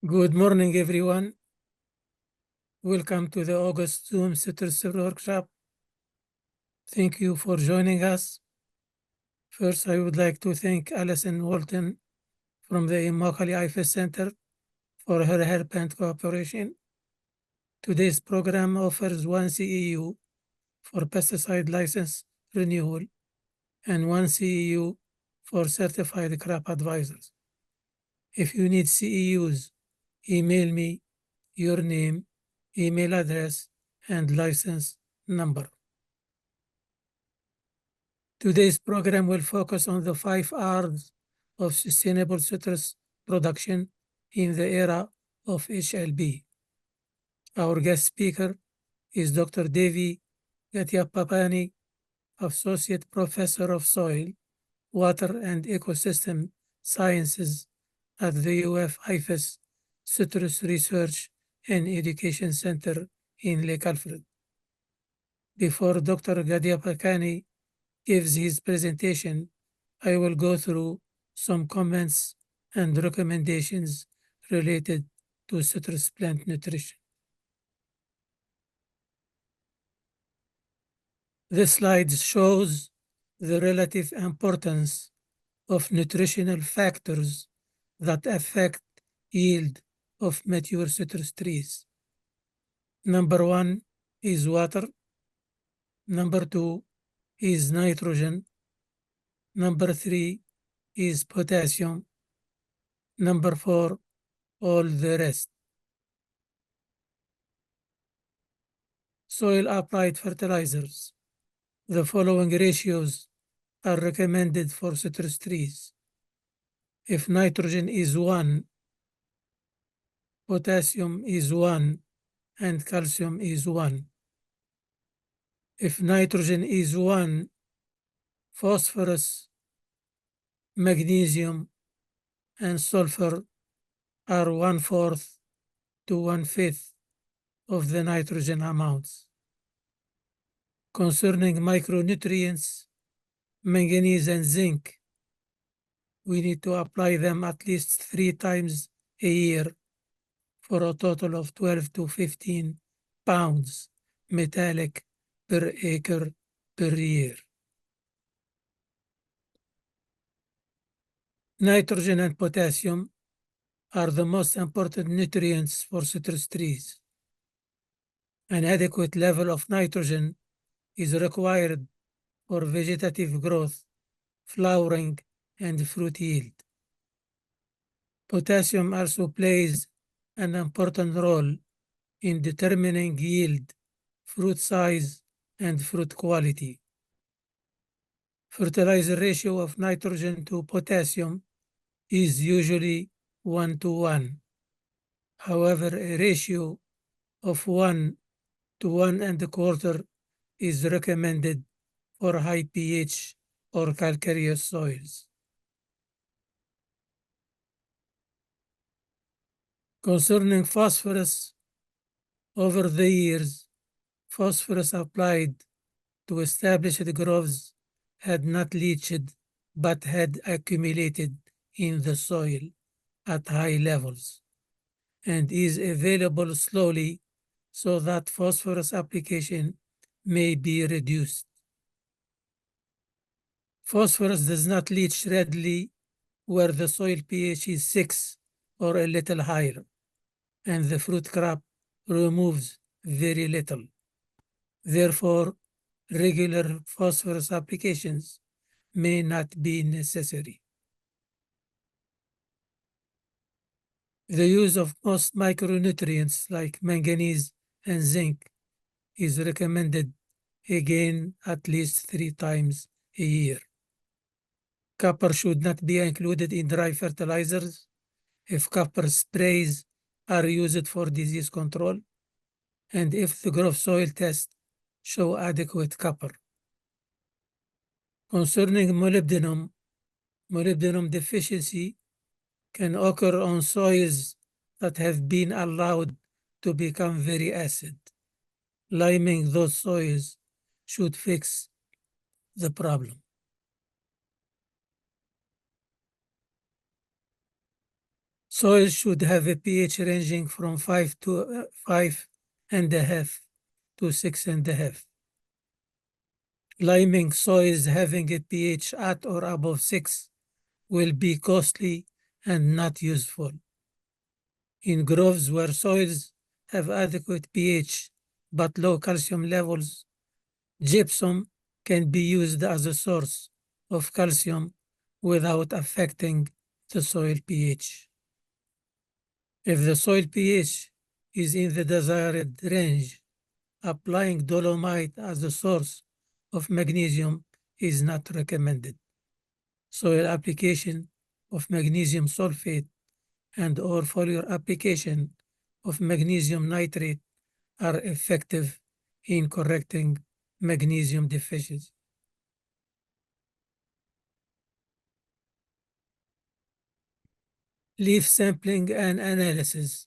Good morning, everyone. Welcome to the August Zoom Citrus Workshop. Thank you for joining us. First, I would like to thank Alison Walton from the Mongi Center for her help and cooperation. Today's program offers 1 CEU for pesticide license renewal and 1 CEU for certified crop advisors. If you need CEUs, email me your name, email address, and license number. Today's program will focus on the 5 R's of sustainable citrus production in the era of HLB. Our guest speaker is Dr. Davie Kadyampakeni, Associate Professor of Soil, Water and Ecosystem Sciences at the UF-IFAS Citrus Research and Education Center in Lake Alfred. Before Dr. Kadyampakeni gives his presentation, I will go through some comments and recommendations related to citrus plant nutrition. This slide shows the relative importance of nutritional factors that affect yield of mature citrus trees. Number 1 is water. Number 2 is nitrogen. Number 3 is potassium. Number 4, all the rest. Soil applied fertilizers. The following ratios are recommended for citrus trees. If nitrogen is 1, potassium is 1, and calcium is 1. If nitrogen is 1, phosphorus, magnesium, and sulfur are 1/4 to 1/5 of the nitrogen amounts. Concerning micronutrients, manganese and zinc, we need to apply them at least 3 times a year for a total of 12 to 15 pounds metallic per acre per year. Nitrogen and potassium are the most important nutrients for citrus trees. An adequate level of nitrogen is required for vegetative growth, flowering, and fruit yield. Potassium also plays an important role in determining yield, fruit size, and fruit quality. Fertilizer ratio of nitrogen to potassium is usually 1:1. However, a ratio of 1 to 1.25 is recommended for high pH or calcareous soils. Concerning phosphorus, over the years, phosphorus applied to established groves had not leached but had accumulated in the soil at high levels and is available slowly so that phosphorus application may be reduced. Phosphorus does not leach readily where the soil pH is 6 or a little higher, and the fruit crop removes very little. Therefore, regular phosphorus applications may not be necessary. The use of most micronutrients like manganese and zinc is recommended, again, at least 3 times a year. Copper should not be included in dry fertilizers if copper sprays are used for disease control and if the growth soil tests show adequate copper. Concerning molybdenum, molybdenum deficiency can occur on soils that have been allowed to become very acid. Liming those soils should fix the problem. Soil should have a pH ranging from 5.5 to 6.5. Liming soils having a pH at or above 6 will be costly and not useful. In groves where soils have adequate pH but low calcium levels, gypsum can be used as a source of calcium without affecting the soil pH. If the soil pH is in the desired range, applying dolomite as a source of magnesium is not recommended. Soil application of magnesium sulfate and/or foliar application of magnesium nitrate are effective in correcting magnesium deficiency. Leaf sampling and analysis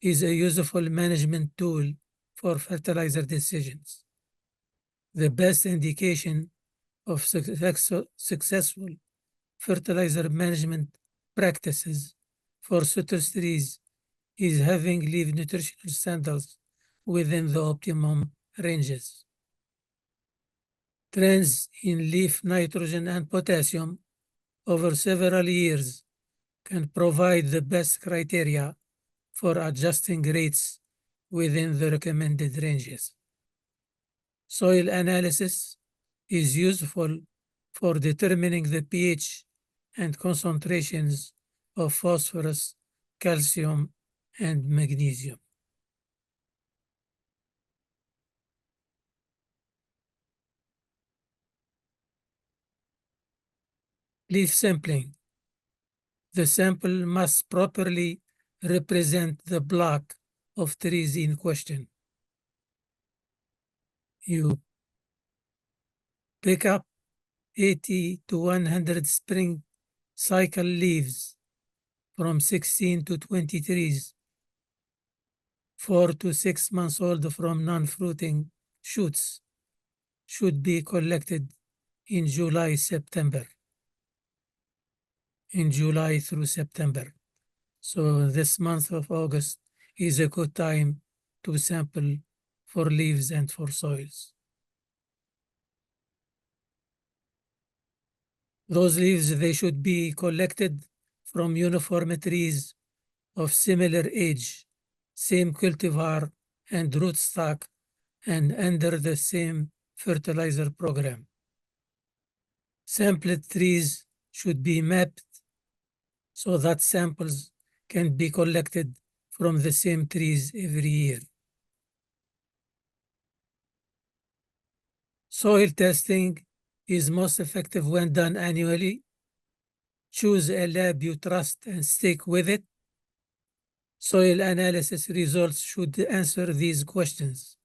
is a useful management tool for fertilizer decisions. The best indication of successful fertilizer management practices for citrus trees is having leaf nutritional standards within the optimum ranges. Trends in leaf nitrogen and potassium over several years can provide the best criteria for adjusting rates within the recommended ranges. Soil analysis is useful for determining the pH and concentrations of phosphorus, calcium, and magnesium. Leaf sampling. The sample must properly represent the block of trees in question. You pick up 80 to 100 spring cycle leaves from 16 to 20 trees, 4 to 6 months old from non-fruiting shoots should be collected in July through September. So this month of August is a good time to sample for leaves and for soils. Those leaves, they should be collected from uniform trees of similar age, same cultivar and rootstock, and under the same fertilizer program. Sampled trees should be mapped so that samples can be collected from the same trees every year. Soil testing is most effective when done annually. Choose a lab you trust and stick with it. Soil analysis results should answer these questions.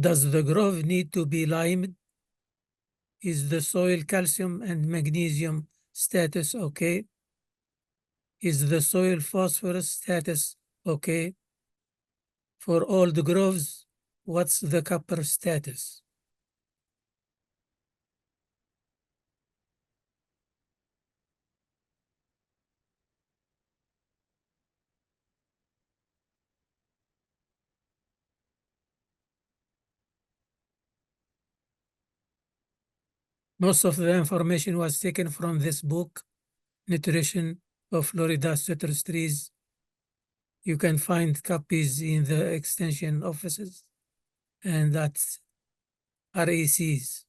Does the grove need to be limed? Is the soil calcium and magnesium status okay? Is the soil phosphorus status okay? For old groves, what's the copper status? Most of the information was taken from this book, Nutrition of Florida Citrus Trees. You can find copies in the extension offices and at RACs.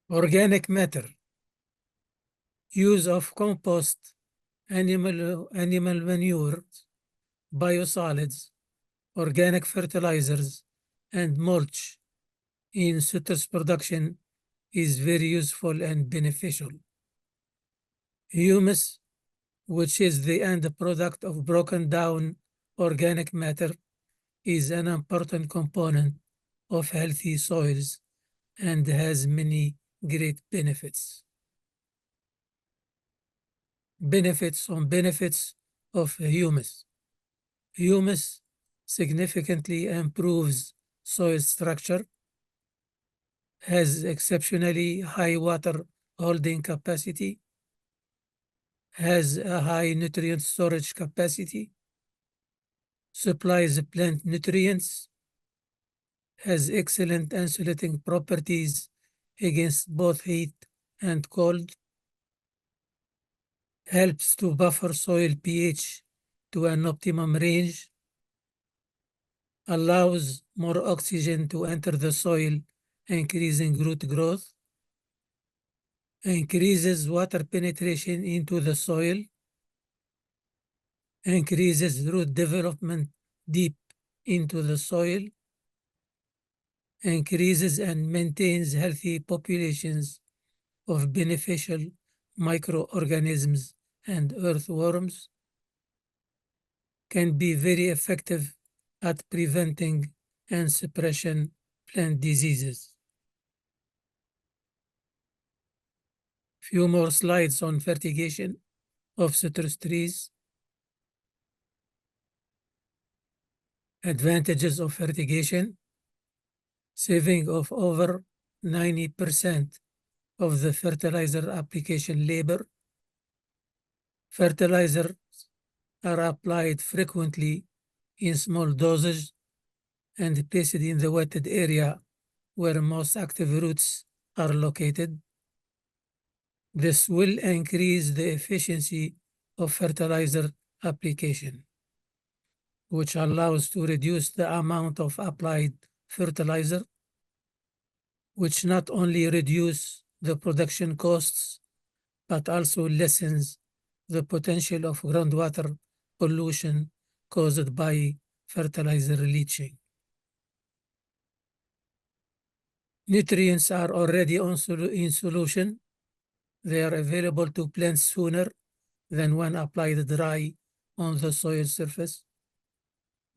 Organic matter. Use of compost, animal manure, biosolids, organic fertilizers, and mulch in citrus production is very useful and beneficial. Humus, which is the end product of broken down organic matter, is an important component of healthy soils and has many great benefits. Benefits on benefits of humus. Humus significantly improves soil structure, has exceptionally high water holding capacity, has a high nutrient storage capacity, supplies plant nutrients, has excellent insulating properties against both heat and cold, helps to buffer soil pH to an optimum range, allows more oxygen to enter the soil, increasing root growth, increases water penetration into the soil, increases root development deep into the soil, increases and maintains healthy populations of beneficial microorganisms and earthworms, can be very effective at preventing and suppressing plant diseases. Few more slides on fertigation of citrus trees. Advantages of fertigation: saving of over 90% of the fertilizer application labor. Fertilizers are applied frequently in small doses and placed in the wetted area where most active roots are located. This will increase the efficiency of fertilizer application, which allows to reduce the amount of applied fertilizer, which not only reduce the production costs, but also lessens the potential of groundwater pollution caused by fertilizer leaching. Nutrients are already in solution. They are available to plants sooner than when applied dry on the soil surface.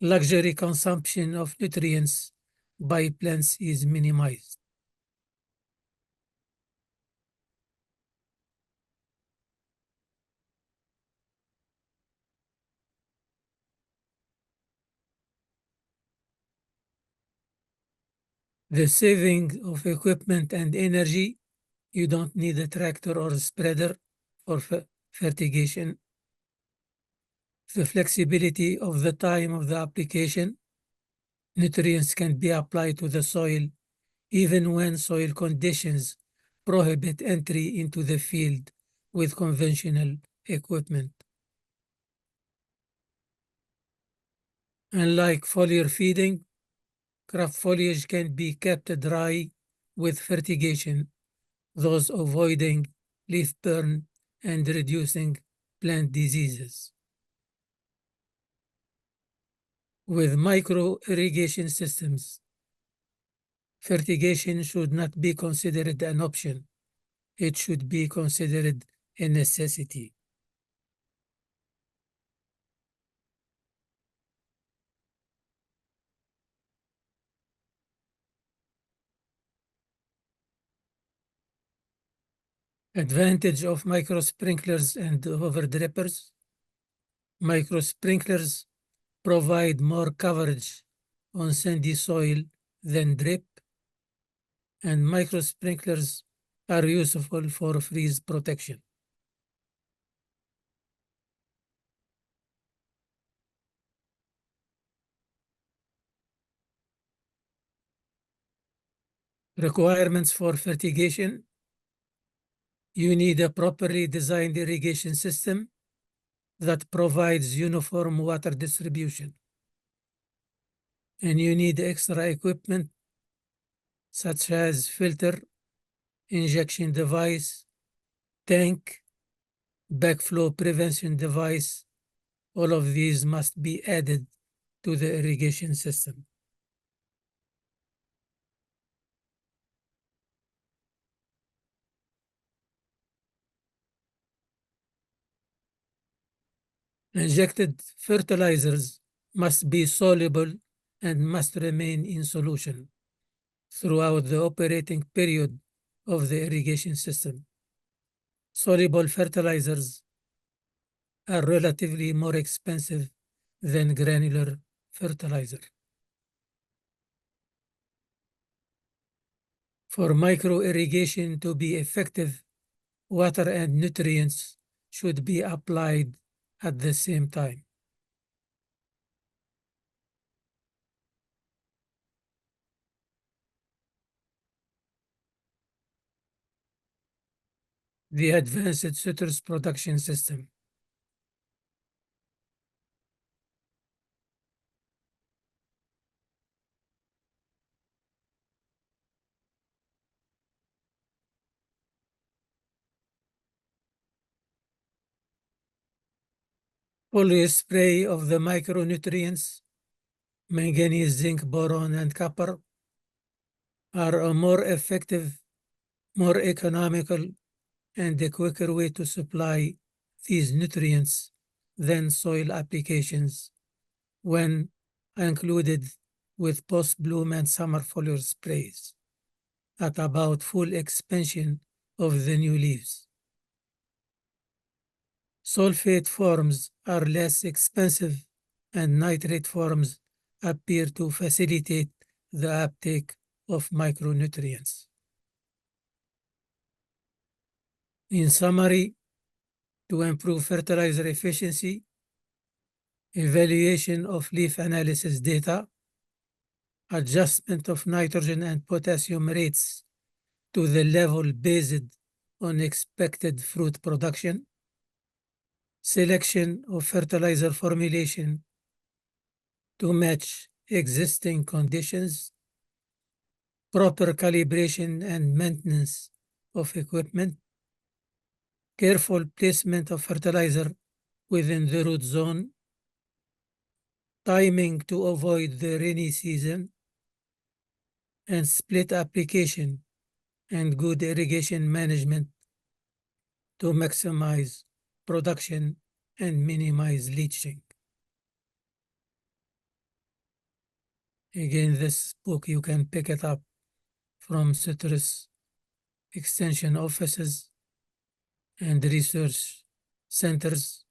Luxury consumption of nutrients by plants is minimized. The saving of equipment and energy: you don't need a tractor or a spreader for fertigation. The flexibility of the time of the application: nutrients can be applied to the soil even when soil conditions prohibit entry into the field with conventional equipment. Unlike foliar feeding, crop foliage can be kept dry with fertigation, thus avoiding leaf burn and reducing plant diseases. With micro irrigation systems, fertigation should not be considered an option. It should be considered a necessity. Advantage of micro sprinklers and over drippers: micro sprinklers provide more coverage on sandy soil than drip, and micro sprinklers are useful for freeze protection. Requirements for fertigation: you need a properly designed irrigation system that provides uniform water distribution. And you need extra equipment such as filter, injection device, tank, backflow prevention device. All of these must be added to the irrigation system. Injected fertilizers must be soluble and must remain in solution throughout the operating period of the irrigation system. Soluble fertilizers are relatively more expensive than granular fertilizer. For micro-irrigation to be effective, water and nutrients should be applied at the same time. The advanced citrus production system. Always spray of the micronutrients, manganese, zinc, boron, and copper, are a more effective, more economical, and a quicker way to supply these nutrients than soil applications when included with post-bloom and summer foliar sprays at about full expansion of the new leaves. Sulfate forms are less expensive and nitrate forms appear to facilitate the uptake of micronutrients. In summary, to improve fertilizer efficiency, evaluation of leaf analysis data, adjustment of nitrogen and potassium rates to the level based on expected fruit production, selection of fertilizer formulation to match existing conditions, proper calibration and maintenance of equipment, careful placement of fertilizer within the root zone, timing to avoid the rainy season, and split application and good irrigation management to maximize production and minimize leaching. Again, this book, you can pick it up from citrus extension offices and research centers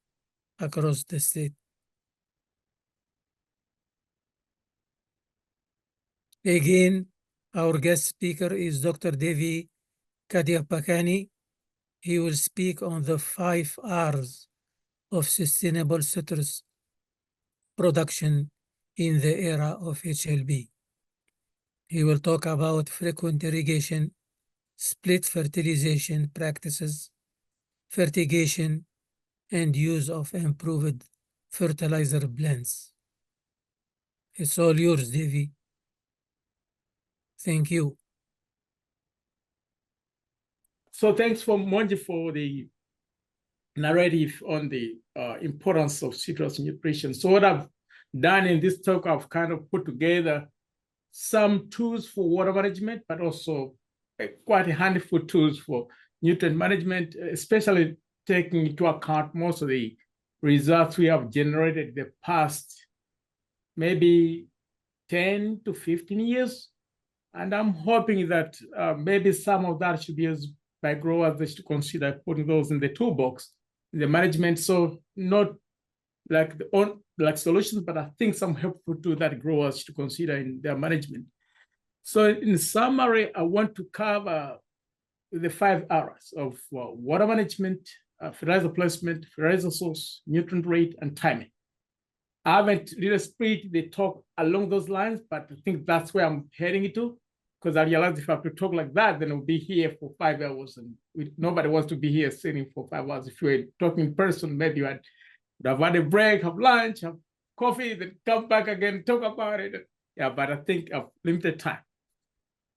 across the state. Again, our guest speaker is Dr. Davie Kadyampakeni. He will speak on the 5 R's of sustainable citrus production in the era of HLB. He will talk about frequent irrigation, split fertilization practices, fertigation, and use of improved fertilizer blends. It's all yours, Davie. Thank you. So thanks for Mongi for the narrative on the importance of citrus nutrition. So what I've done in this talk, I've kind of put together some tools for water management, but also quite a handful of tools for nutrient management, especially taking into account most of the results we have generated in the past maybe 10 to 15 years. And I'm hoping that maybe some of that should be used by growers. They should consider putting those in the toolbox, in the management. So not like solutions, but I think some helpful tools that growers should consider in their management. So in summary, I want to cover the 5 R's of water management, fertilizer placement, fertilizer source, nutrient rate, and timing. I haven't really split the talk along those lines, but I think that's where I'm heading into, because I realized if I have to talk like that, then we'll be here for 5 hours, and nobody wants to be here sitting for 5 hours. If you were talking in person, maybe you would have had a break, have lunch, have coffee, then come back again, talk about it. Yeah, but I think I've limited time.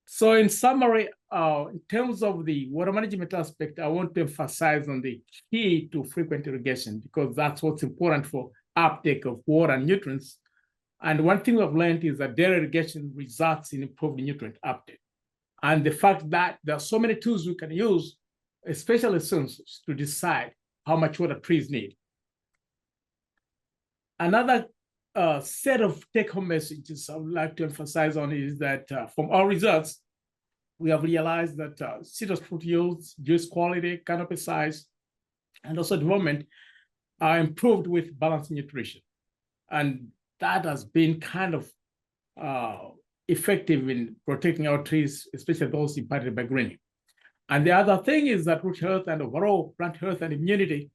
So in summary, in terms of the water management aspect, I want to emphasize on the key to frequent irrigation, because that's what's important for uptake of water and nutrients. And one thing we've learned is that daily irrigation results in improved nutrient uptake. And the fact that there are so many tools we can use, especially sensors, to decide how much water trees need. Another set of take-home messages I would like to emphasize on is that from our results, we have realized that citrus fruit yields, juice quality, canopy size, and also development are improved with balanced nutrition. And that has been kind of effective in protecting our trees, especially those impacted by greening. And the other thing is that root health and overall plant health and immunity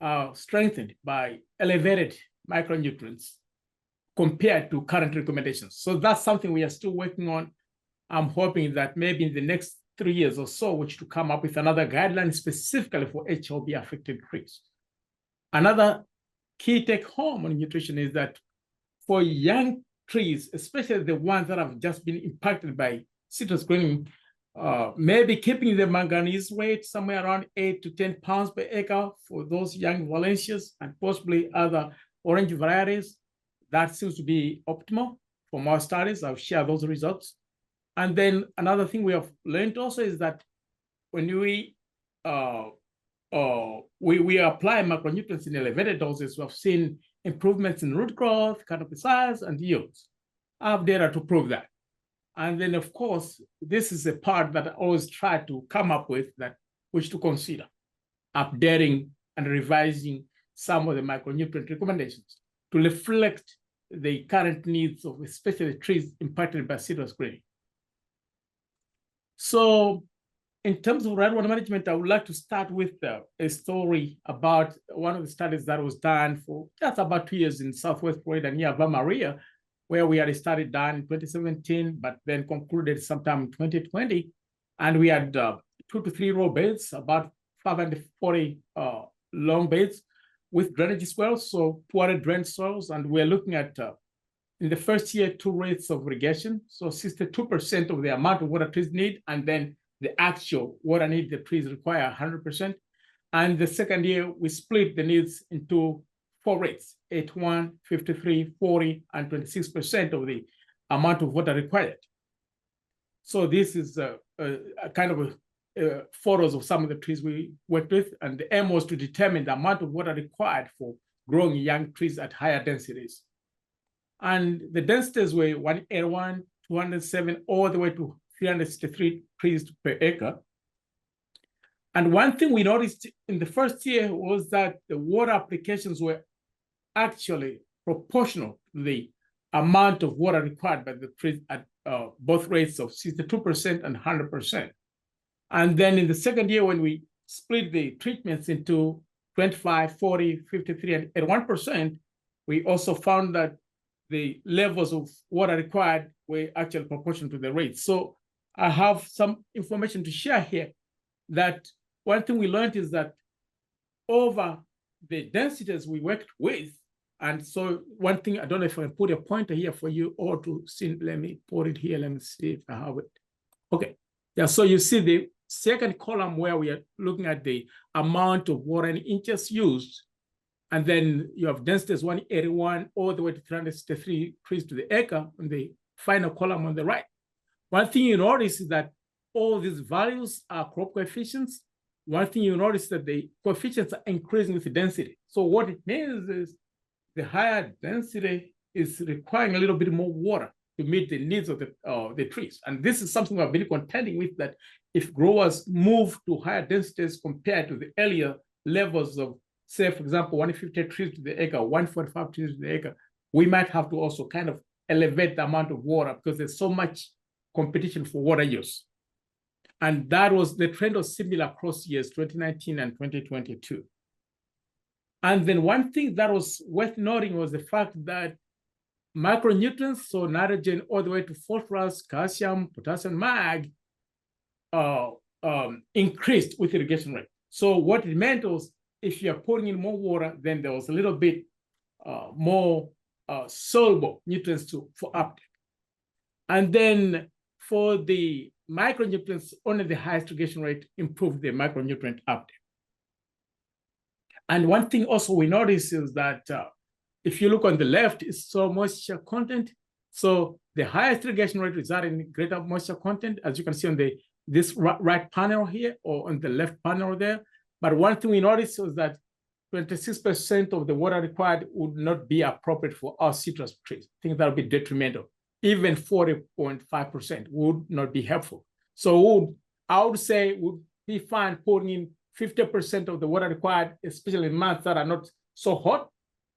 are strengthened by elevated micronutrients compared to current recommendations. So that's something we are still working on. I'm hoping that maybe in the next 3 years or so, which to come up with another guideline specifically for HLB affected trees. Another key take home on nutrition is that for young trees, especially the ones that have just been impacted by citrus greening, maybe keeping the manganese weight somewhere around 8 to 10 pounds per acre for those young Valencias and possibly other orange varieties. That seems to be optimal from our studies. I'll share those results. And then another thing we have learned also is that when we apply macronutrients in elevated doses, we have seen improvements in root growth, canopy size, and yields. I have data to prove that. And then, of course, this is a part that I always try to come up with, that which to consider, updating and revising some of the micronutrient recommendations to reflect the current needs of especially trees impacted by citrus greening. So in terms of groundwater management, I would like to start with a story about one of the studies that was done for just about 2 years in Southwest Florida near Maria, where we had a study done in 2017, but then concluded sometime in 2020. And we had 2 to 3 row beds, about 540 long beds with drainage wells, so 200 drained soils. And we're looking at, in the first year, 2 rates of irrigation. So 62% of the amount of water trees need, and then the actual water need the trees require 100%. And the second year, we split the needs into 4 rates, 81, 53, 40, and 26% of the amount of water required. So this is a kind of photos of some of the trees we worked with, and the aim was to determine the amount of water required for growing young trees at higher densities. And the densities were 181, 207, all the way to 363 trees per acre. And one thing we noticed in the first year was that the water applications were actually proportional to the amount of water required by the trees at both rates of 62% and 100%. And then in the second year, when we split the treatments into 25, 40, 53, and 81%, we also found that the levels of water required were actually proportional to the rates. So I have some information to share here, that one thing we learned is that over the densities we worked with, and so one thing, I don't know if I can put a pointer here for you all to see. Let me put it here. Let me see if I have it. Okay. Yeah, so you see the second column where we are looking at the amount of water in inches used. And then you have densities 181 all the way to 363 trees to the acre on the final column on the right. One thing you notice is that all these values are crop coefficients. One thing you notice is that the coefficients are increasing with the density. So what it means is the higher density is requiring a little bit more water to meet the needs of the trees. And this is something we've been contending with, that if growers move to higher densities compared to the earlier levels of, say, for example, 150 trees to the acre, 145 trees to the acre, we might have to also kind of elevate the amount of water because there's so much competition for water use. And that was, the trend was similar across years, 2019 and 2022. And then one thing that was worth noting was the fact that micronutrients, so nitrogen all the way to phosphorus, calcium, potassium, mag, increased with irrigation rate. So what it meant was, if you're putting in more water, then there was a little bit more soluble nutrients for uptake. And then for the micronutrients, only the highest irrigation rate improved the micronutrient uptake. And one thing also we notice is that if you look on the left, it's soil moisture content. So the highest irrigation rate results in greater moisture content, as you can see on this right panel here, or on the left panel there. But one thing we noticed was that 26% of the water required would not be appropriate for our citrus trees. I think that would be detrimental. Even 40.5% would not be helpful. So I would say would be fine putting in 50% of the water required, especially in months that are not so hot.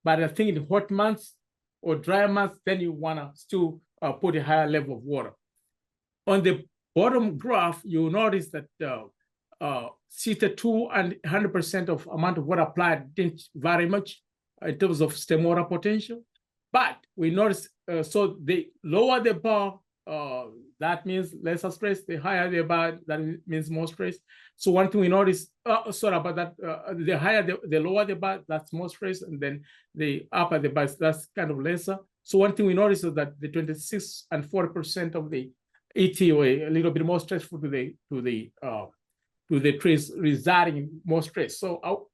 But I think in hot months, or dry months, then you want to still put a higher level of water. On the bottom graph, you'll notice that CT2 and 100% of amount of water applied didn't vary much in terms of stem water potential. But we notice, so the lower the bar, that means lesser stress. The higher the bar, that means more stress. So one thing we notice, sorry about that, the higher, the lower the bar, that's more stress, and then the upper the bar, that's kind of lesser. So one thing we notice is that the 26 and 40% of the ET were a little bit more stressful to the trees, residing in more stress. So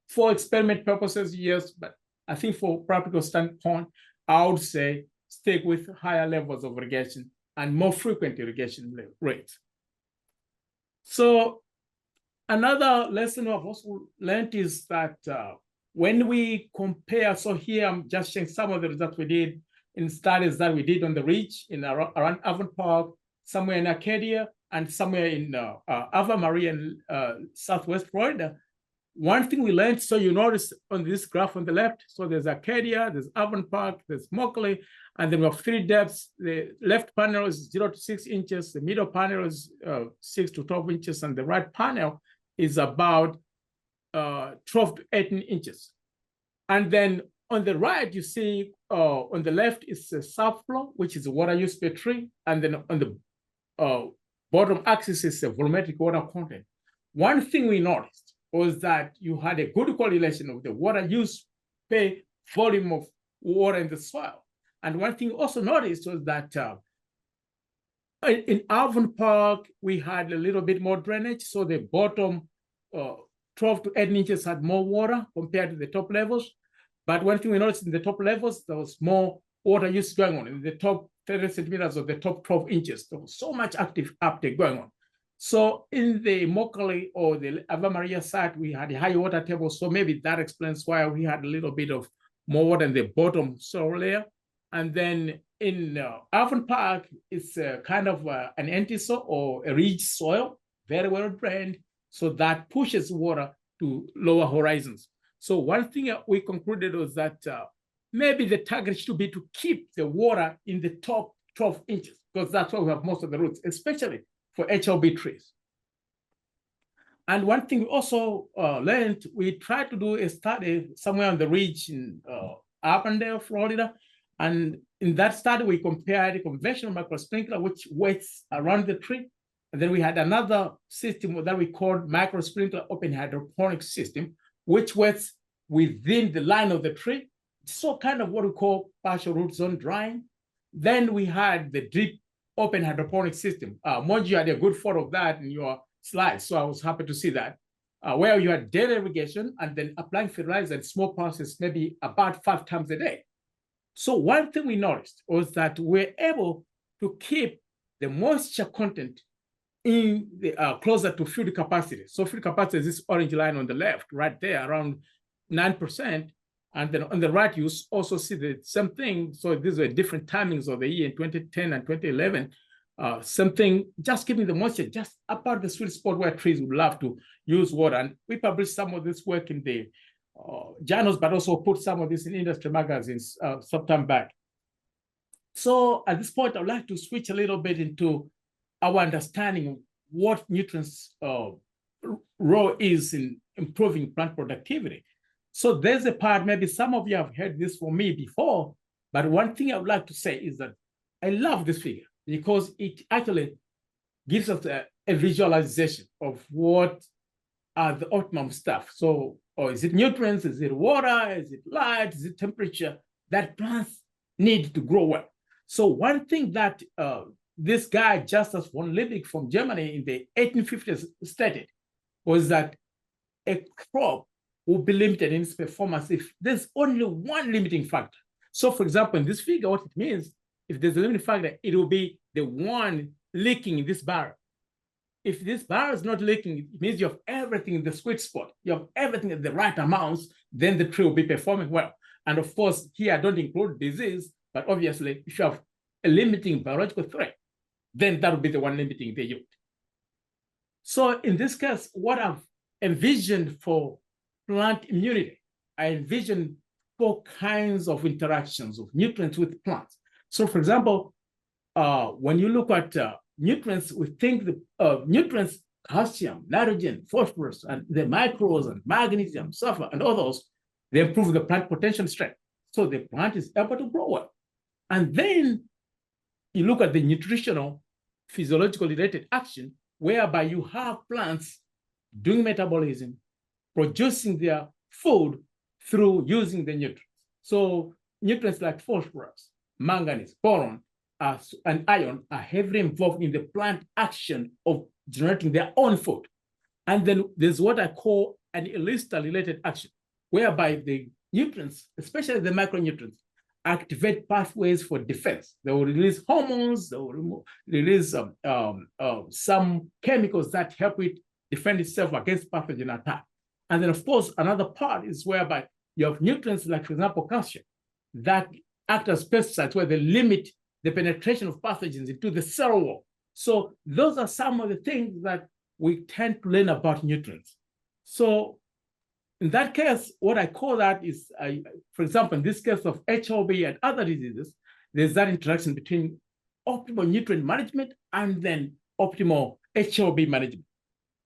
for experiment purposes, yes, but I think for practical standpoint, I would say stick with higher levels of irrigation and more frequent irrigation rates. So another lesson I've also learned is that when we compare, so here I'm just showing some of the results we did in studies that we did on the ridge in around Avon Park, somewhere in Arcadia, and somewhere in Ave Maria in Southwest Florida. One thing we learned, so you notice on this graph on the left, so there's Arcadia, there's Avon Park, there's Mongi, and then we have 3 depths. The left panel is 0 to 6 inches, the middle panel is 6 to 12 inches, and the right panel is about 12 to 18 inches. And then on the right, you see on the left is the subflow, which is the water use per tree, and then on the bottom axis is the volumetric water content. One thing we noticed was that you had a good correlation of the water use per volume of water in the soil. And one thing also noticed was that in Avon Park, we had a little bit more drainage. So the bottom 12 to 18 inches had more water compared to the top levels. But one thing we noticed in the top levels, there was more water use going on. In the top 30 centimeters or the top 12 inches, there was so much active uptake going on. So in the Mongi or the Ave Maria site, we had a high water table. So maybe that explains why we had a little bit of more water in the bottom soil layer. And then in Avon Park, it's kind of an empty soil or a ridge soil, very well drained. So that pushes water to lower horizons. So one thing we concluded was that maybe the target should be to keep the water in the top 12 inches, because that's where we have most of the roots, especially for HLB trees. And one thing we also learned, we tried to do a study somewhere on the ridge in Avondale, Florida. And in that study, we compared a conventional micro sprinkler, which waits around the tree. And then we had another system that we called micro sprinkler open hydroponic system, which waits within the line of the tree. So kind of what we call partial root zone drying. Then we had the drip open hydroponic system. Mongi had a good photo of that in your slides, so I was happy to see that, where you had daily irrigation and then applying fertilizer in small pulses, maybe about 5 times a day. So one thing we noticed was that we're able to keep the moisture content in the closer to field capacity. So field capacity is this orange line on the left, right there, around 9%. And then on the right, you also see the same thing. So these were different timings of the year in 2010 and 2011. Something just keeping the moisture just about the sweet spot where trees would love to use water. And we published some of this work in the journals, but also put some of this in industry magazines some time back. So at this point, I'd like to switch a little bit into our understanding of what nutrients role is in improving plant productivity. So there's a part, maybe some of you have heard this from me before, but one thing I would like to say is that I love this figure because it actually gives us a visualization of what are the optimum stuff. So, is it nutrients, is it water, is it light, is it temperature that plants need to grow well? So one thing that this guy, Justus von Liebig from Germany in the 1850s stated was that a crop will be limited in its performance if there's only one limiting factor. So for example, in this figure, what it means, if there's a limiting factor, it will be the one leaking in this barrel. If this barrel is not leaking, it means you have everything in the sweet spot. You have everything at the right amounts, then the tree will be performing well. And of course, here I don't include disease, but obviously, if you have a limiting biological threat, then that will be the one limiting the yield. So in this case, what I've envisioned for plant immunity, I envision 4 kinds of interactions of nutrients with plants. So for example, when you look at nutrients, we think the nutrients, calcium, nitrogen, phosphorus, and the microbes and magnesium, sulfur, and all those, they improve the plant potential strength. So the plant is able to grow well. And then you look at the nutritional, physiological related action, whereby you have plants doing metabolism, producing their food through using the nutrients. So nutrients like phosphorus, manganese, boron, and iron are heavily involved in the plant action of generating their own food. And then there's what I call an illicit-related action, whereby the nutrients, especially the micronutrients, activate pathways for defense. They will release hormones, they will release some chemicals that help it defend itself against pathogen attack. And then, of course, another part is whereby you have nutrients like, for example, calcium, that act as pesticides, where they limit the penetration of pathogens into the cell wall. So those are some of the things that we tend to learn about nutrients. So in that case, what I call that is, for example, in this case of HLB and other diseases, there's that interaction between optimal nutrient management and then optimal HLB management.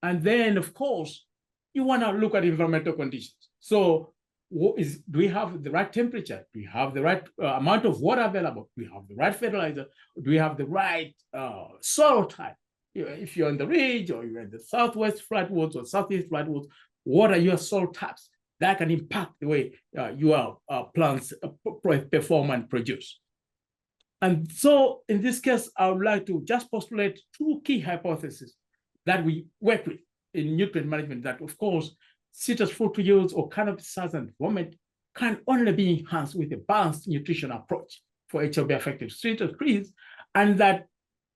And then, of course, you want to look at environmental conditions. So do we have the right temperature? Do we have the right amount of water available? Do we have the right fertilizer? Do we have the right soil type? If you're in the ridge or you're in the southwest flatwoods or southeast flatwoods, what are your soil types? That can impact the way your plants perform and produce. And so in this case, I would like to just postulate 2 key hypotheses that we work with in nutrient management, that of course, citrus fruit yields or canopy size and development can only be enhanced with a balanced nutrition approach for HLB-affected citrus trees, and that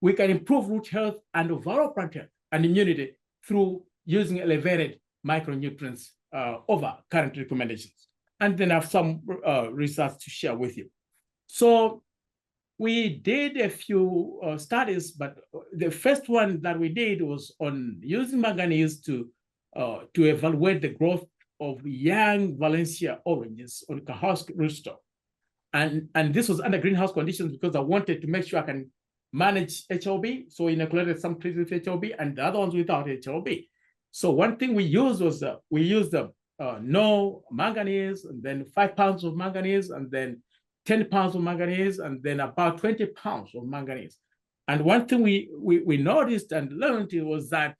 we can improve root health and overall plant health and immunity through using elevated micronutrients over current recommendations. And then I have some research to share with you. So we did a few studies, but the first one that we did was on using manganese to evaluate the growth of young Valencia oranges on Cahouse rootstock. And this was under greenhouse conditions because I wanted to make sure I can manage HLB. So we inoculated some trees with HLB and the other ones without HLB. So one thing we used was we used no manganese, and then 5 pounds of manganese, and then 10 pounds of manganese, and then about 20 pounds of manganese. And one thing we noticed and learned was that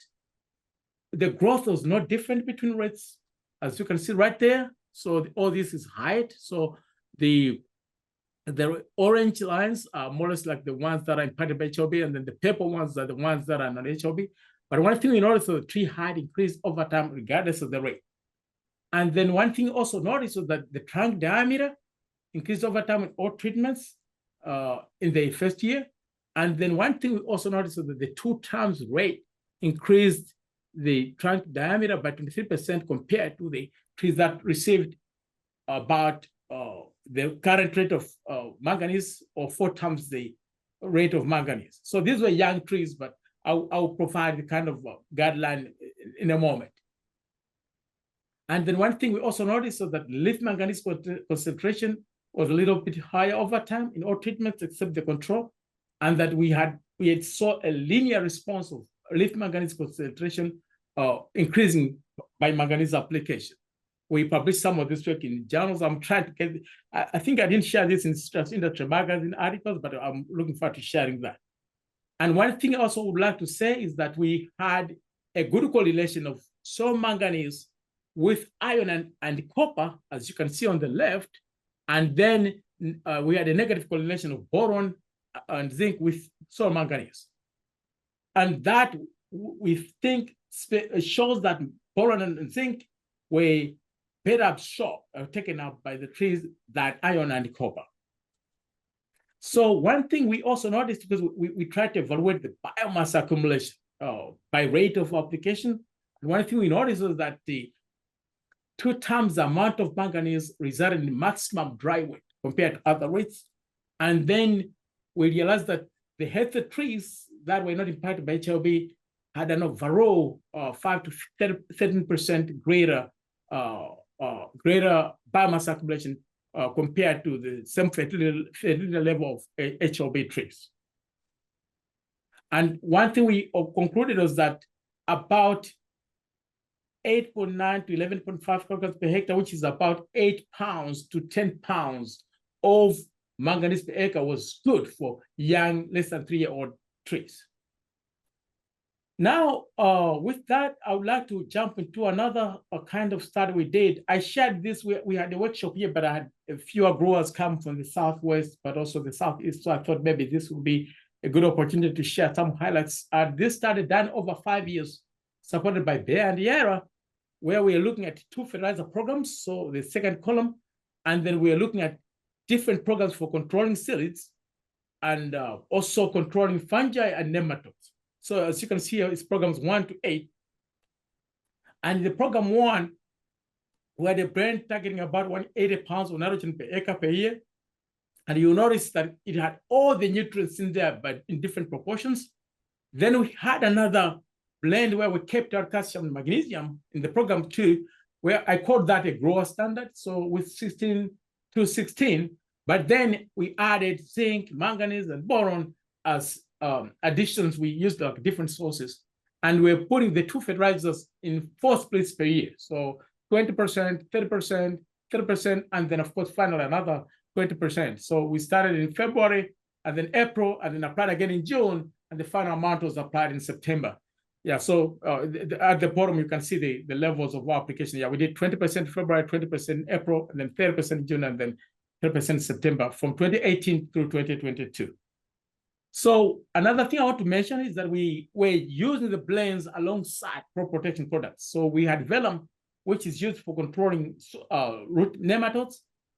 the growth was not different between rates, as you can see right there. So all this is height. So the orange lines are more or less like the ones that are impacted by HLB, and then the purple ones are the ones that are not HLB. But one thing we noticed was the tree height increased over time regardless of the rate. And then one thing also noticed was that the trunk diameter increased over time in all treatments in the first year. And then one thing we also noticed was that the 2 times rate increased the trunk diameter by 23% compared to the trees that received about the current rate of manganese, or 4 times the rate of manganese. So these were young trees, but I'll provide the kind of guideline in a moment. And then one thing we also noticed was that leaf manganese concentration was a little bit higher over time in all treatments except the control, and that we had saw a linear response of leaf manganese concentration increasing by manganese application. We published some of this work in journals. I'm trying to get, I think I didn't share this in Citrus Industry Magazine articles, but I'm looking forward to sharing that. And one thing I also would like to say is that we had a good correlation of soil manganese with iron and copper, as you can see on the left. And then we had a negative correlation of boron and zinc with soil manganese. And that we think shows that boron and zinc were better absorbed or taken up by the trees than iron and copper. So one thing we also noticed, because we tried to evaluate the biomass accumulation by rate of application, and one thing we noticed was that the 2 times the amount of manganese resulted in maximum dry weight compared to other rates. And then we realized that the healthy trees that were not impacted by HLB had an overall 5 to 13% greater biomass accumulation compared to the same fertility level of HLB trees. And one thing we concluded was that about 8.9 to 11.5 kilograms per hectare, which is about 8 pounds to 10 pounds of manganese per acre, was good for young, less than 3-year-old trees. Now, with that, I would like to jump into another kind of study we did. I shared this, we had a workshop here, but I had a fewer growers come from the Southwest, but also the Southeast. So I thought maybe this would be a good opportunity to share some highlights. This study done over 5 years, supported by Bayer and Yara, where we are looking at 2 fertilizer programs, so the second column, and then we are looking at different programs for controlling psyllids and also controlling fungi and nematodes. So as you can see here, it's programs 1 to 8. And the program 1, we had a blend targeting about 180 pounds of nitrogen per acre per year. And you'll notice that it had all the nutrients in there, but in different proportions. Then we had another blend where we kept our calcium and magnesium in the program 2, where I called that a grower standard. So with 16 to 16, but then we added zinc, manganese, and boron as additions. We used like different sources, and we're putting the 2 fertilizers in 4 splits per year. So 20%, 30%, 30%, and then of course, finally another 20%. So we started in February, and then April, and then applied again in June, and the final amount was applied in September. Yeah, so at the bottom, you can see the levels of our application. Yeah, we did 20% February, 20% April, and then 30% June, and then 30% September from 2018 through 2022. So another thing I want to mention is that we were using the blends alongside crop protection products. So we had vellum, which is used for controlling root nematodes.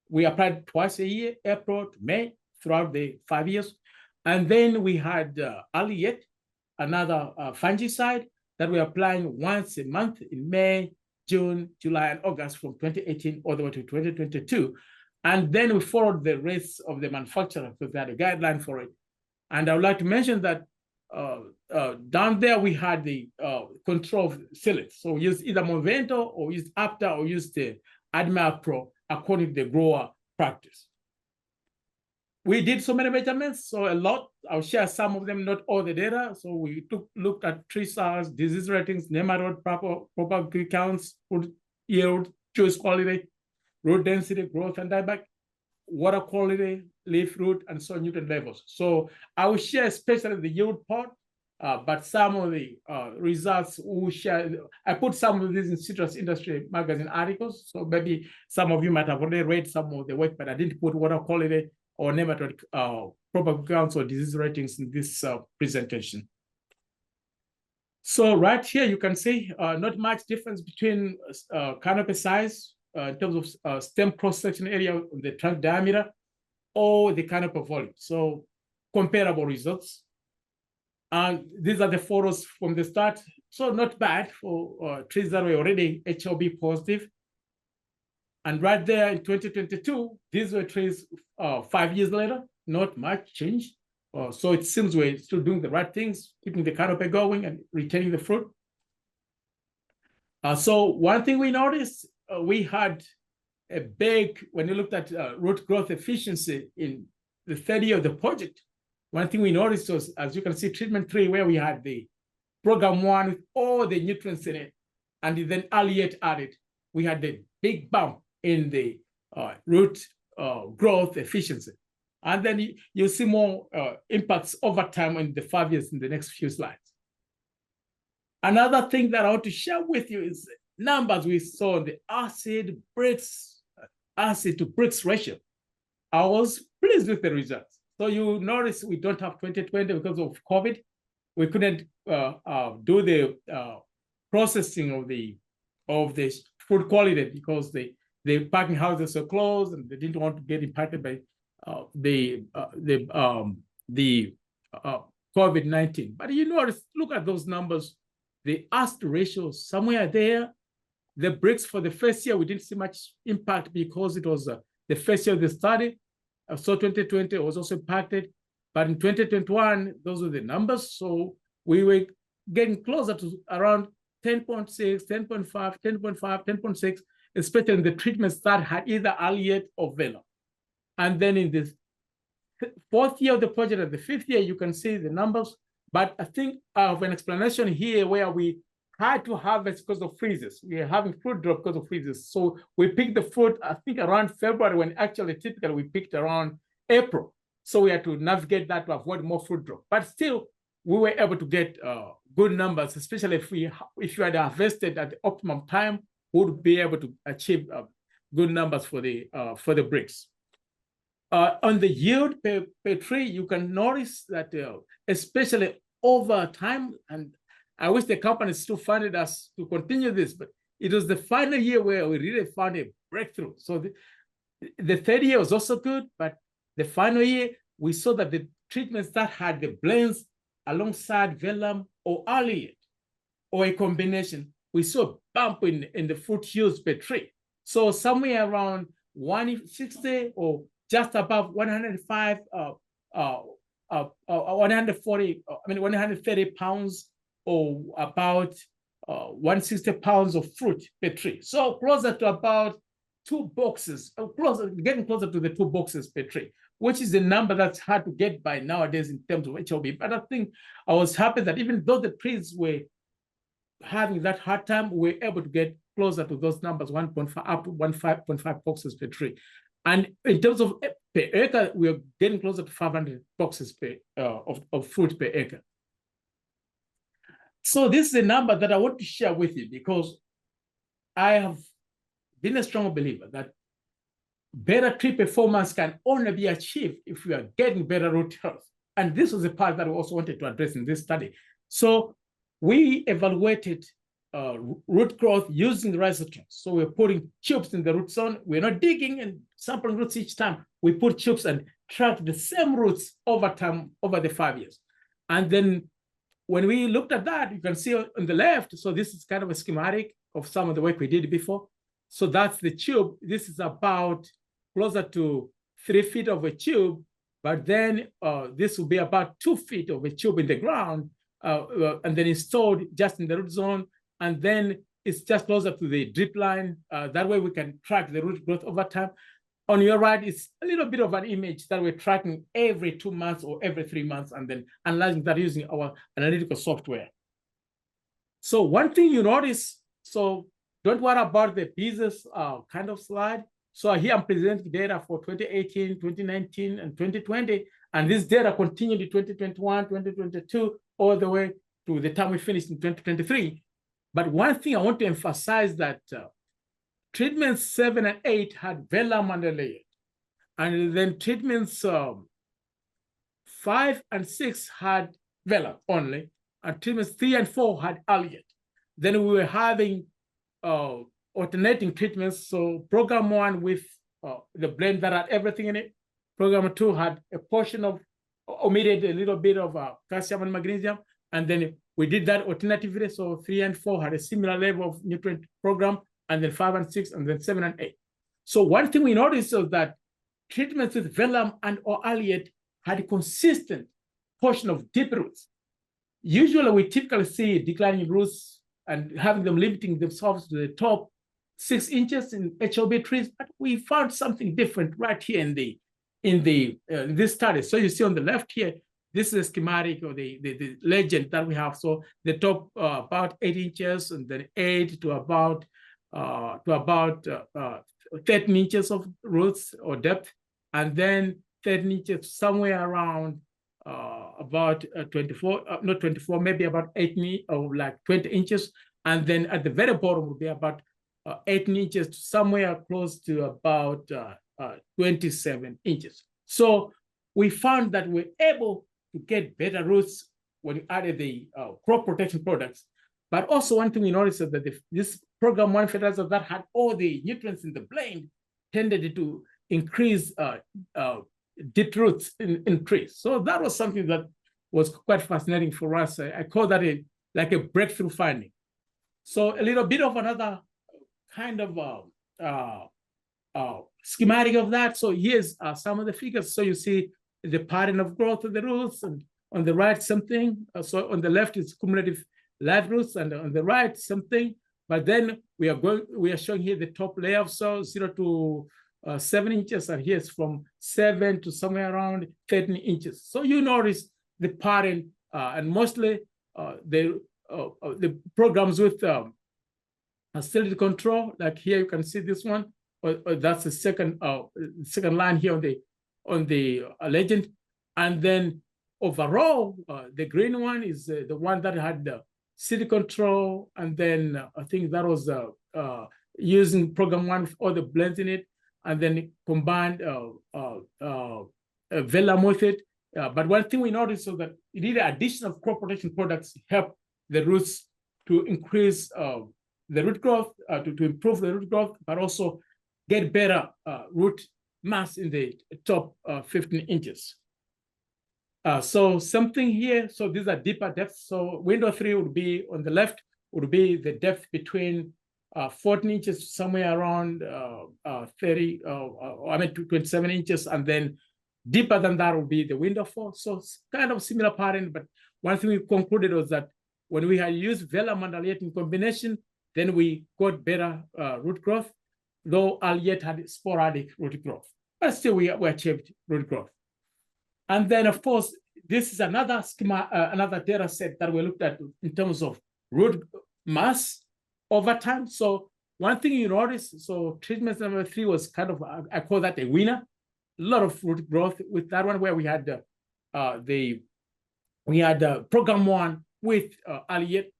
We applied twice a year, April to May, throughout the 5 years. And then we had Alliet, another fungicide that we're applying once a month in May, June, July, and August from 2018 all the way to 2022. And then we followed the rest of the manufacturer because they had a guideline for it. And I would like to mention that down there we had the control of psyllids. So we used either Movento or used Apta or used the Admire Pro according to the grower practice. We did so many measurements, so a lot. I'll share some of them, not all the data. So we looked at tree size, disease ratings, nematode, proper counts, food yield, juice quality, root density, growth and dieback, water quality, leaf root, and soil nutrient levels. So I will share especially the yield part, but some of the results we'll share. I put some of these in Citrus Industry Magazine articles, so maybe some of you might have already read some of the work, but I didn't put water quality or nematode proper counts or disease ratings in this presentation. So right here, you can see not much difference between canopy size in terms of stem cross-section area, the trunk diameter, or the canopy volume. So comparable results. And these are the photos from the start. So not bad for trees that were already HLB positive. And right there in 2022, these were trees 5 years later, not much change. So it seems we're still doing the right things, keeping the canopy going and retaining the fruit. So one thing we noticed, we had a big, when you looked at root growth efficiency in the third year of the project, one thing we noticed was, as you can see, treatment 3, where we had the program 1 with all the nutrients in it, and then Alliet added, we had the big bump in the root growth efficiency. And then you'll see more impacts over time in the 5 years in the next few slides. Another thing that I want to share with you is numbers we saw the acid to bricks ratio. I was pleased with the results. So you notice we don't have 2020 because of COVID. We couldn't do the processing of the food quality because the packing houses are closed and they didn't want to get impacted by the COVID-19. But you notice, look at those numbers. The acid ratio somewhere there. The bricks for the first year, we didn't see much impact because it was the first year of the study. So 2020 was also impacted. But in 2021, those were the numbers. So we were getting closer to around 10.6, 10.5, 10.5, 10.6. especially in the treatments that had either alliate or vellum. And then in the fourth year of the project and the fifth year, you can see the numbers. But I think I have an explanation here where we had to harvest because of freezes. We are having fruit drop because of freezes. So we picked the fruit, I think around February, when actually typically we picked around April. So we had to navigate that to avoid more fruit drop. But still, we were able to get good numbers, especially if you had harvested at the optimum time, we would be able to achieve good numbers for the bricks. On the yield per tree, you can notice that especially over time, and I wish the company still funded us to continue this, but it was the final year where we really found a breakthrough. So the third year was also good, but the final year, we saw that the treatments that had the blends alongside vellum or alliate or a combination, we saw a bump in the fruit yields per tree. So somewhere around 160 or just above 105, 130 pounds or about 160 pounds of fruit per tree. So closer to about 2 boxes, getting closer to the 2 boxes per tree, which is the number that's hard to get by nowadays in terms of HLB. But I think I was happy that even though the trees were having that hard time, we were able to get closer to those numbers, 1.5 up to 1.5 boxes per tree. And in terms of per acre, we are getting closer to 500 boxes of fruit per acre. So this is a number that I want to share with you because I have been a strong believer that better tree performance can only be achieved if we are getting better root health. And this was the part that we also wanted to address in this study. So we evaluated root growth using rhizotomes. So we're putting tubes in the root zone. We're not digging and sampling roots each time. We put tubes and track the same roots over time, over the 5 years. And then when we looked at that, you can see on the left, so this is kind of a schematic of some of the work we did before. So that's the tube. This is about closer to 3 feet of a tube, but then this will be about 2 feet of a tube in the ground and then installed just in the root zone. And then it's just closer to the drip line. That way we can track the root growth over time. On your right, it's a little bit of an image that we're tracking every 2 months or every 3 months, and then analyzing that using our analytical software. So one thing you notice, so don't worry about the business kind of slide. So here I'm presenting data for 2018, 2019, and 2020. And this data continued in 2021, 2022, all the way to the time we finished in 2023. But one thing I want to emphasize that treatments 7 and 8 had vellum underlaid. And then treatments 5 and 6 had vellum only. And treatments 3 and 4 had alliate. Then we were having alternating treatments. So program 1 with the blend that had everything in it. Program 2 had a portion of, omitted a little bit of calcium and magnesium. And then we did that alternatively. So 3 and 4 had a similar level of nutrient program, and then 5 and 6, and then 7 and 8. So one thing we noticed is that treatments with vellum and or alliate had a consistent portion of deep roots. Usually we typically see declining roots and having them limiting themselves to the top 6 inches in HLB trees, but we found something different right here in this study. So you see on the left here, this is a schematic of the legend that we have. So the top about 8 inches, and then 8 to about 13 inches of roots or depth, and then 13 inches somewhere around about 24, not 24, maybe about 18 or like 20 inches. And then at the very bottom will be about 18 inches to somewhere close to about 27 inches. So we found that we're able to get better roots when we added the crop protection products. But also one thing we noticed is that this program 1 fertilizer that had all the nutrients in the blend tended to increase deep roots in trees. So that was something that was quite fascinating for us. I call that like a breakthrough finding. So a little bit of another kind of schematic of that. So here's some of the figures. So you see the pattern of growth of the roots, and on the right something. So on the left is cumulative live roots, and on the right something. But then we are showing here the top layer of soil, 0 to 7 inches, and here it's from 7 to somewhere around 13 inches. So you notice the pattern, and mostly the programs with facility control, like here you can see this one, or that's the second line here on the legend, and then overall the green one is the one that had the city control, and then I think that was using program one with all the blends in it, and then combined vellum with it. But one thing we noticed was that it did additional crop protection products help the roots to increase the root growth, to improve the root growth, but also get better root mass in the top 15 inches. So something here, so these are deeper depths. So window 3 would be on the left, would be the depth between 14 inches, somewhere around 27 inches, and then deeper than that would be the window 4. So it's kind of similar pattern, but one thing we concluded was that when we had used vellum and alliate in combination, then we got better root growth, though alliate had sporadic root growth, but still we achieved root growth. And then, of course, this is another schema, another data set that we looked at in terms of root mass over time. So one thing you notice, so treatment number 3 was kind of, I call that a winner. A lot of root growth with that one, where we had program 1 with alliate,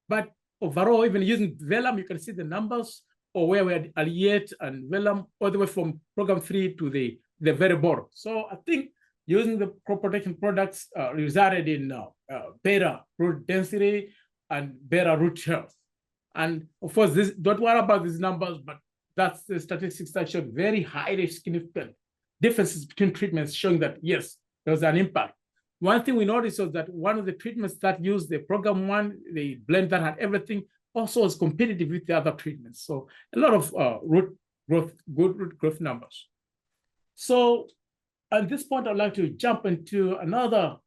but overall, even using vellum, you can see the numbers, or where we had alliate and vellum all the way from program 3 to the very bottom. So I think using the crop protection products resulted in better root density and better root health. And of course, don't worry about these numbers, but that's the statistics that showed very highly significant differences between treatments, showing that, yes, there was an impact. One thing we noticed was that one of the treatments that used the program 1, the blend that had everything, also was competitive with the other treatments. So a lot of good root growth numbers. So at this point, I'd like to jump into another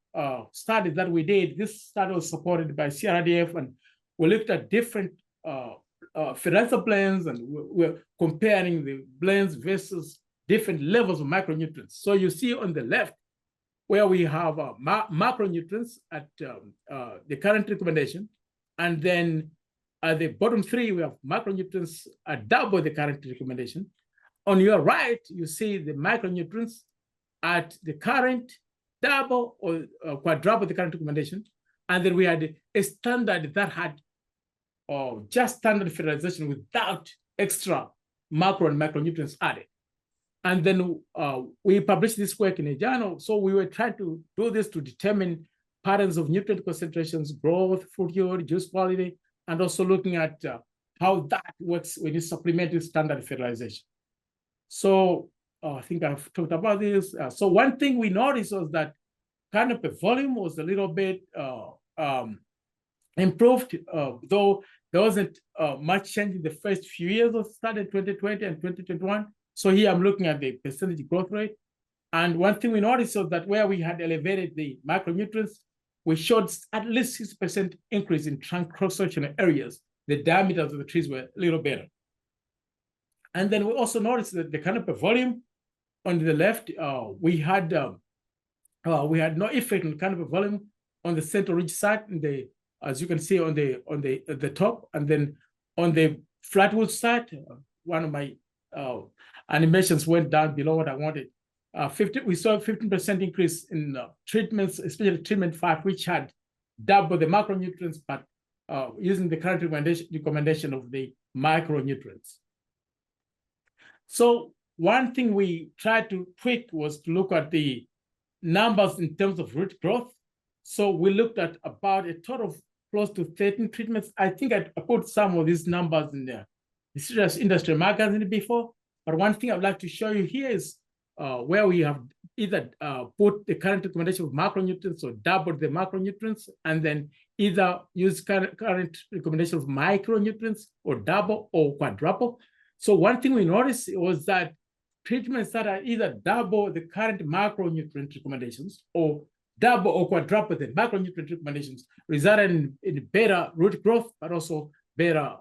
study that we did. This study was supported by CRDF, and we looked at different fertilizer blends, and we're comparing the blends versus different levels of micronutrients. So you see on the left, where we have macronutrients at the current recommendation, and then at the bottom 3, we have macronutrients at double the current recommendation. On your right, you see the micronutrients at the current double or quadruple the current recommendation. And then we had a standard that had just standard fertilization without extra macro and micronutrients added. And then we published this work in a journal. So we were trying to do this to determine patterns of nutrient concentrations, growth, fruit yield, juice quality, and also looking at how that works when you supplement with standard fertilization. So I think I've talked about this. So one thing we noticed was that canopy volume was a little bit improved, though there wasn't much change in the first few years of study, 2020 and 2021. So here I'm looking at the percentage growth rate. And one thing we noticed was that where we had elevated the micronutrients, we showed at least 6% increase in trunk cross-sectional areas. The diameters of the trees were a little better. And then we also noticed that the canopy volume on the left, we had no effect on canopy volume on the central ridge side, as you can see on the top, and then on the flatwood side, one of my animations went down below what I wanted. We saw a 15% increase in treatments, especially treatment 5, which had double the macronutrients, but using the current recommendation of the micronutrients. So one thing we tried to tweak was to look at the numbers in terms of root growth. So we looked at about a total of close to 13 treatments. I think I put some of these numbers in the Serious Industry magazine before, but one thing I'd like to show you here is where we have either put the current recommendation of macronutrients or doubled the macronutrients, and then either use current recommendation of micronutrients or double or quadruple. So one thing we noticed was that treatments that are either double the current macronutrient recommendations or double or quadruple the macronutrient recommendations resulted in better root growth, but also better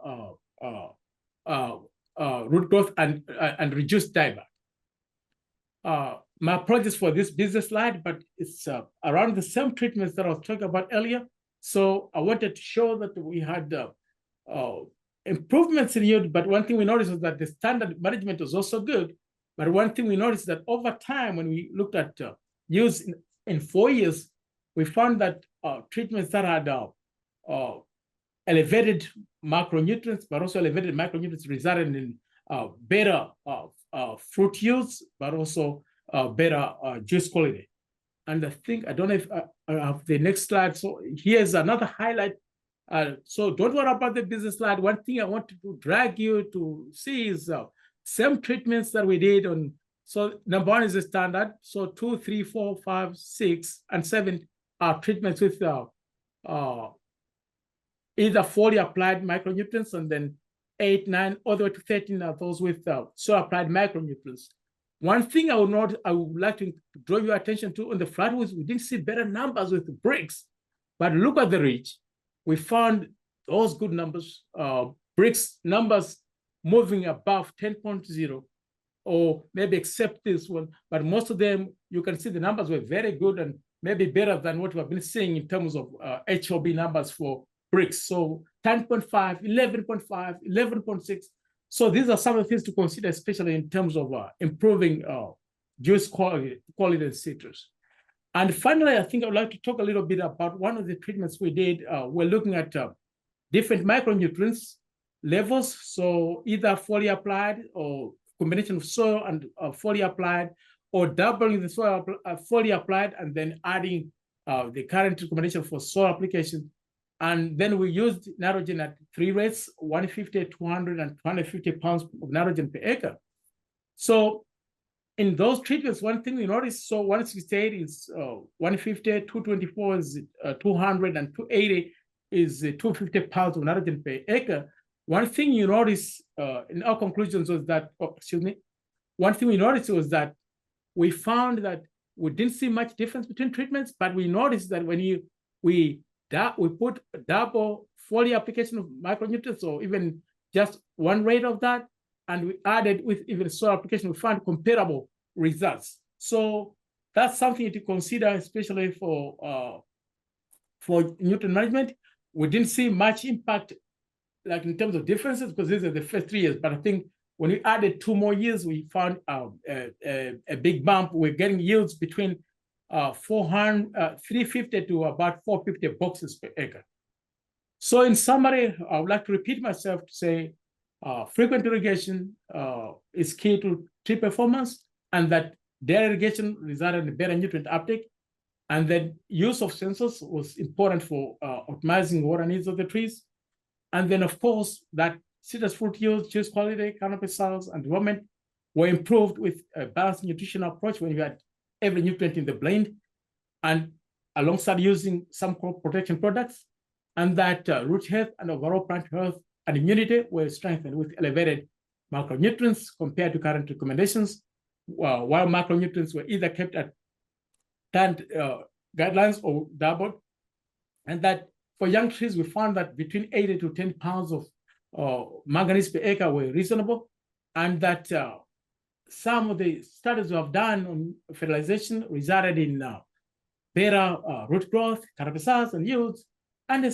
root growth and reduce dieback. My apologies for this busy slide, but it's around the same treatments that I was talking about earlier. So I wanted to show that we had improvements in yield, but one thing we noticed was that the standard management was also good. But one thing we noticed that over time, when we looked at use in 4 years, we found that treatments that had elevated macronutrients, but also elevated macronutrients resulted in better fruit yields, but also better juice quality. And I think, I don't know if I have the next slide. So here's another highlight. So don't worry about the business slide. One thing I want to drag you to see is same treatments that we did on. So number one is the standard. So 2, 3, 4, 5, 6, and 7 are treatments with either fully applied micronutrients, and then 8, 9, all the way to 13 are those with soil applied micronutrients. One thing I would like to draw your attention to on the flatwoods, we didn't see better numbers with the bricks, but look at the ridge. We found those good numbers, bricks numbers moving above 10.0, or maybe except this one, but most of them, you can see the numbers were very good and maybe better than what we have been seeing in terms of HLB numbers for bricks. So 10.5, 11.5, 11.6. So these are some of the things to consider, especially in terms of improving juice quality and citrus. And finally, I think I would like to talk a little bit about one of the treatments we did. We're looking at different micronutrients levels. So either fully applied or combination of soil and fully applied, or doubling the soil fully applied and then adding the current recommendation for soil application. And then we used nitrogen at 3 rates, 150, 200, and 250 pounds of nitrogen per acre. So in those treatments, one thing we noticed, so 168 is 150, 224 is 200, and 280 is 250 pounds of nitrogen per acre. One thing you notice in our conclusions was that, one thing we noticed was that we found that we didn't see much difference between treatments, but we noticed that when we put double foliar application of micronutrients, or even just one rate of that, and we added with even soil application, we found comparable results. So that's something to consider, especially for nutrient management. We didn't see much impact, like in terms of differences, because these are the first 3 years. But I think when we added 2 more years, we found a big bump. We're getting yields between 350 to about 450 boxes per acre. So in summary, I would like to repeat myself to say frequent irrigation is key to tree performance, and that daily irrigation resulted in better nutrient uptake, and then use of sensors was important for optimizing water needs of the trees. And then, of course, that citrus fruit yield, juice quality, canopy size, and development were improved with a balanced nutritional approach when you had every nutrient in the blend, and alongside using some crop protection products, and that root health and overall plant health and immunity were strengthened with elevated macronutrients compared to current recommendations, while macronutrients were either kept at current guidelines or doubled. And that for young trees, we found that between 8 to 10 pounds of manganese per acre were reasonable, and that some of the studies we have done on fertilization resulted in better root growth, canopy size, and yields. And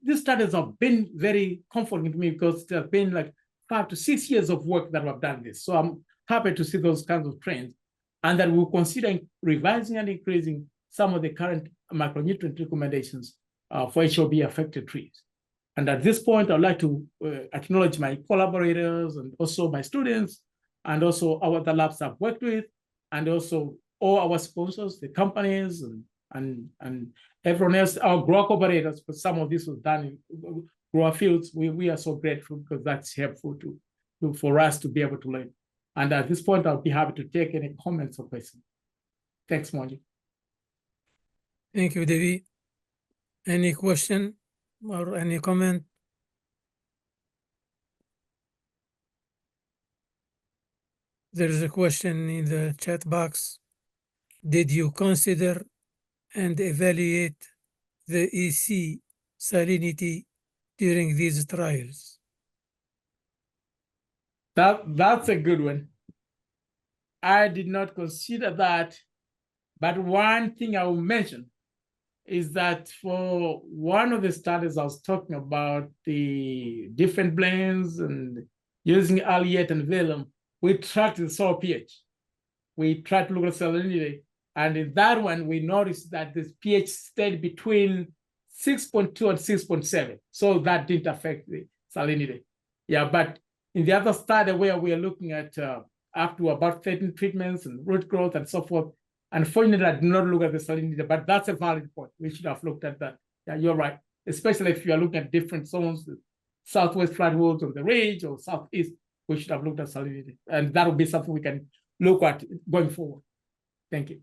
these studies have been very comforting to me, because there have been like 5 to 6 years of work that we have done this. So I'm happy to see those kinds of trends, and that we'll consider revising and increasing some of the current micronutrient recommendations for HLB affected trees. And at this point, I'd like to acknowledge my collaborators and also my students, and also our other labs I've worked with, and also all our sponsors, the companies, and everyone else, our grower cooperators, because some of this was done in grower fields. We are so grateful, because that's helpful for us to be able to learn. And at this point, I'll be happy to take any comments or questions. Thanks, Mongi. Thank you, Davie. Any question or any comment? There is a question in the chat box. Did you consider and evaluate the EC salinity during these trials? That's a good one. I did not consider that, but one thing I will mention is that for one of the studies I was talking about, the different blends and using alliate and vellum, we tracked the soil pH. We tried to look at salinity, and in that one, we noticed that this pH stayed between 6.2 and 6.7. So that didn't affect the salinity. Yeah, but in the other study where we are looking at up to about 13 treatments and root growth and so forth, unfortunately, I did not look at the salinity, but that's a valid point. We should have looked at that. Yeah, you're right. Especially if you are looking at different zones, the southwest flatwoods or the ridge or southeast, we should have looked at salinity. And that would be something we can look at going forward. Thank you.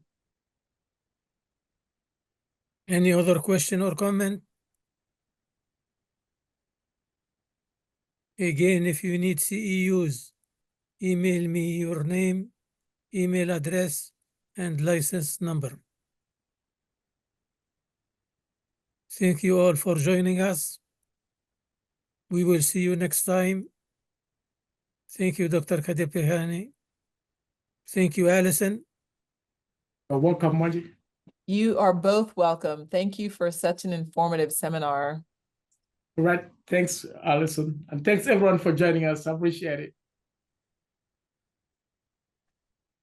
Any other question or comment? Again, if you need CEUs, email me your name, email address, and license number. Thank you all for joining us. We will see you next time. Thank you, Dr. Kadyampakeni. Thank you, Allison. You're welcome, Mongi. You are both welcome. Thank you for such an informative seminar. All right. Thanks, Allison. And thanks everyone for joining us. I appreciate it.